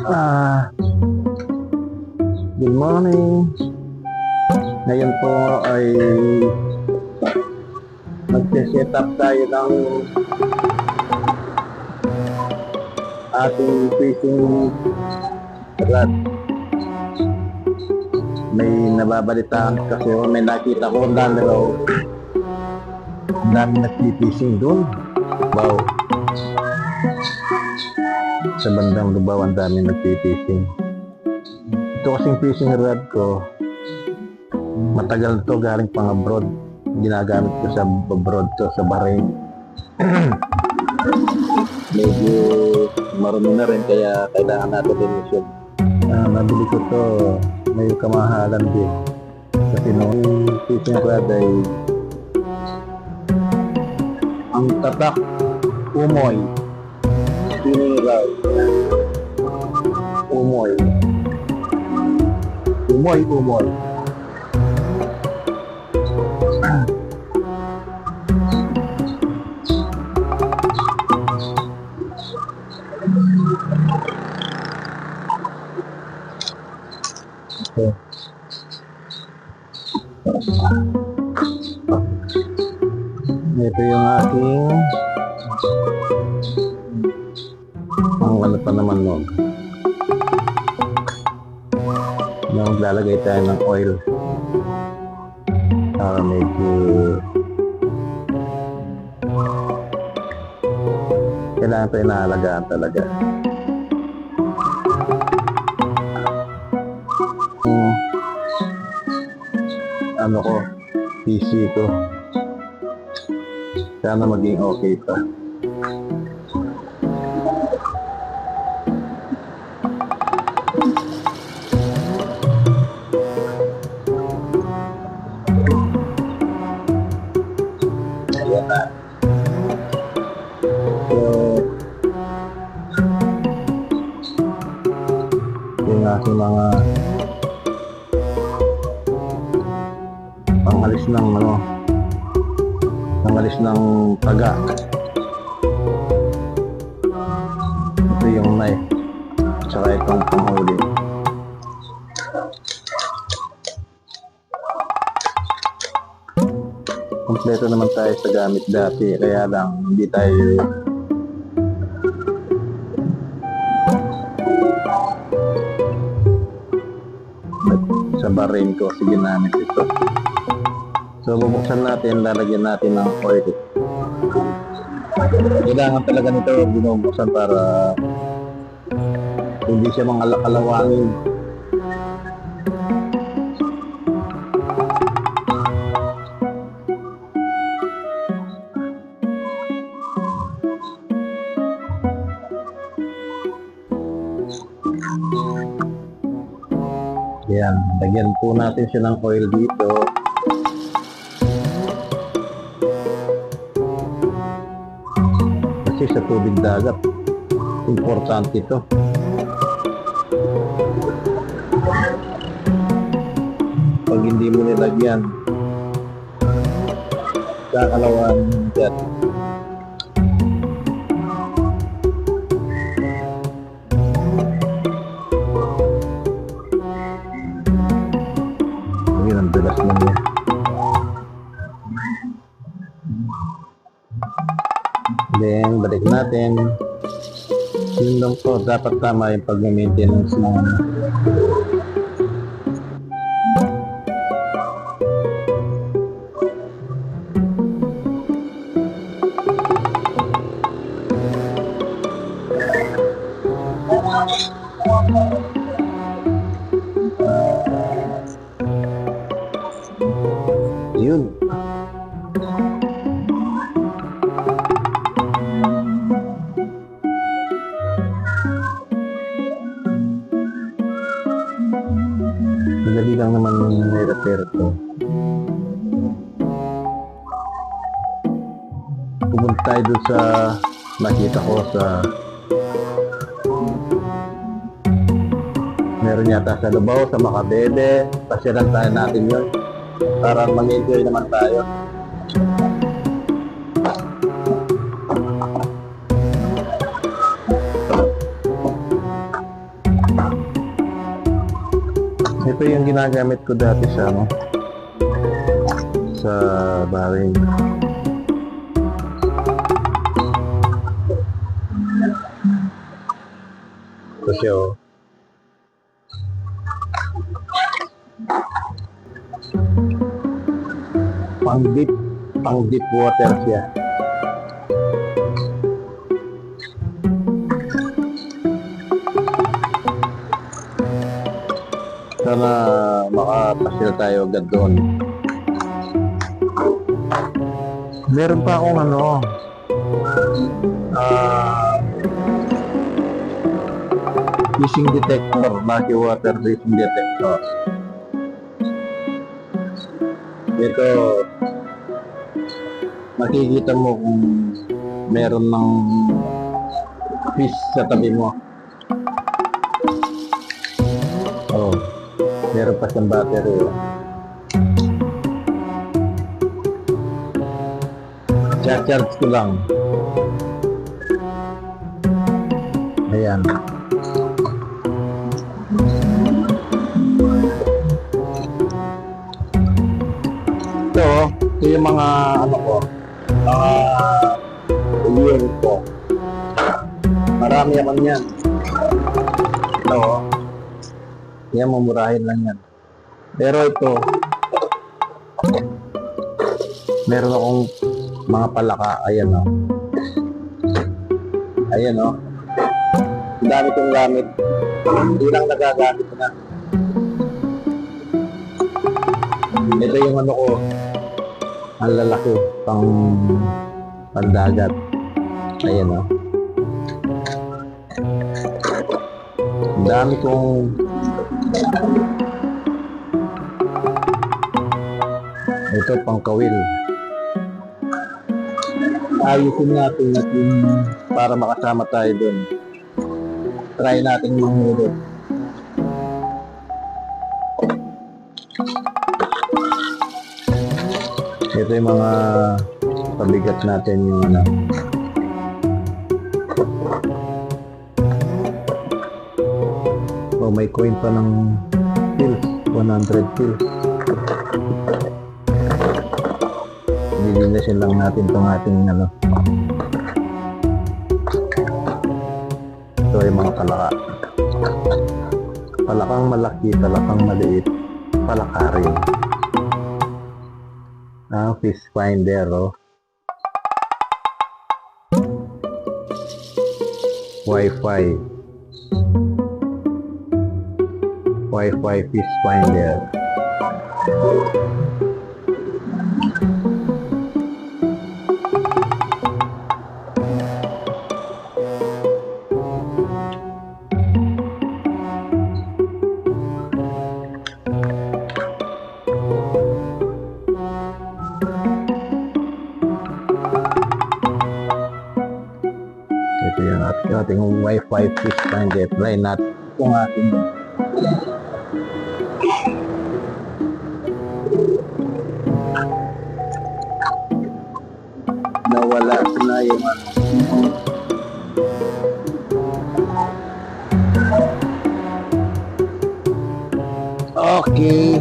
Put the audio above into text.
Ah, Good morning. Ngayon po ay magse-set up tayo ng ating fishing rod. May nababalitaan kasi may nakita ko dami raw. Dami nagpipishing doon. Wow. Sa bandang Lubao ang dami nagpipishing. Ito kasing fishing rod ko, matagal to, galing pang abroad. Ginagamit ko sa abroad to, sa Bahrain. Medyo marumi na rin, kaya kailangan natin din isip. Nabili ko to, may kamahalan din. Kasi nung fishing rod ay ang tatak, umoy. Spinning rod. Umoy. Umoy. Okay. Ito yung aking ano pa naman nun. Maglalagay tayo ng oil para medyo kailangan tayo naalagaan talaga. Ano ko, PC ko, sana maging okay pa. Yung aking mga pangalis ng taga. Ito yung knife, tsaka itong panghuli. Kompleto naman tayo sa gamit dati, kaya lang hindi tayo sa Bahrain ko kasi ginamit ito. So bubuksan natin, lalagyan natin ng oil. Kailangan talaga nito binubuksan para hindi siya mga kalawangin. Yan, lagyan po natin siya ng oil dito. Kasi sa tubig dagat, importante ito. Pag hindi mo nilagyan, kakalawan dyan. Ang dulas na niya. Then, balik natin. Yun lang po, dapat tama yung pag-maintenance ng yun. Madali lang naman i-repair ito. Pumunta tayo doon sa nakita ko sa meron yata sa Lubao, sa Macabebe. Pasyalan tayo natin yun para mag-enjoy naman tayo. Ito yung ginagamit ko dati sa ano, sa bahay. Ito siya, oh. Pang deep water siya. Sana makapasyal tayo agad doon. Meron pa akong ano, fishing detector, lucky water fishing detector. Ito, makikita mo kung meron ng fish sa tabi mo. Oh, meron pa siyang battery. Oh. Charge ko lang. Ayan. Ito yung mga ano ko, mga year ko. Marami ako niyan. Ito, yan, mamurahin lang yan. Pero ito, meron akong mga palaka. Ayan, o. Ayan, o. Ang dami kong gamit. Hindi lang nagagamit na. Ito yung ano ko, ang lalaki, pandagat. Ayan, o. Ang dami kong ito, pangkawil. Ayusin natin para makasama tayo dun. Try natin manghulog. Ito yung mga pabigat natin yung ano. Oh, may coin pa ng pills, 100 pills. Nilinasin lang natin itong ating ano. Ito yung mga palaka. Palakang malaki, palakang maliit, palaka rin. Fish finder, oh. Wi-Fi fish finder. Ito yung ating Wi-Fi fish finder. Try natin itong ating nawala na yung okay.